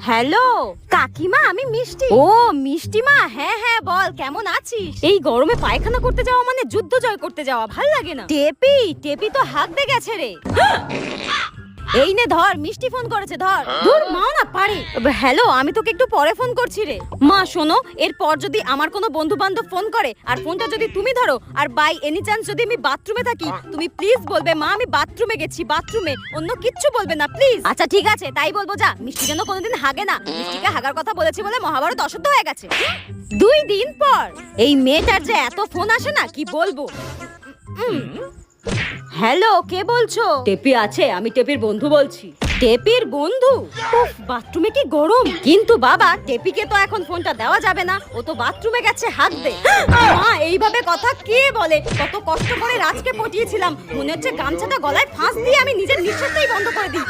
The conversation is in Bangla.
হ্যালো কাকিমা, আমি মিষ্টি। ও মিষ্টি মা, হ্যাঁ হ্যাঁ বল, কেমন আছিস? এই গরমে পায়খানা করতে যাওয়া মানে যুদ্ধ জয় করতে যাওয়া, ভাল লাগে না। টেপি টেপি তো হাঁকতে গেছে রে। এই নে ধর, মিষ্টি ফোন করেছে, ধর। ধুর, মাও না পারে। হ্যালো, আমি তোকে একটু পরে ফোন করছি রে। মা শোনো, এরপর যদি আমার কোনো বন্ধু বান্ধব ফোন করে আর ফোনটা যদি তুমি ধরো, আর বাই এনি চান্স যদি আমি বাথরুমে থাকি, তুমি প্লিজ বলবে মা আমি বাথরুমে গেছি, বাথরুমে, অন্য কিচ্ছু বলবে না প্লিজ। আচ্ছা ঠিক আছে, তাই বলবো। যা, মিষ্টি যেন কোনোদিন হাগে না। মিষ্টিকে হাগার কথা বলেছি বলে মহাভারত অশুদ্ধ হয়ে গেছে। 2 দিন পর এই মেয়েটার যে এত ফোন আসে না, কি বলবো। হ্যালো, কে বলছো? টেপি আছে, আমি টেপির বন্ধু বলছি। টেপির বন্ধু? উফ, বাথরুমে কি গরম। কিন্তু বাবা, টেপিকে তো এখন ফোনটা দেওয়া যাবে না, ও তো বাথরুমে গেছে হাঁকতে। মা, এইভাবে কথা কে বলে? কত কষ্ট করে রাজকে পটিয়েছিলাম, মনে হচ্ছে গামছাটা গলায় ফাঁস দিয়ে আমি নিজের নিঃশ্বাসটাই বন্ধ করে দিই।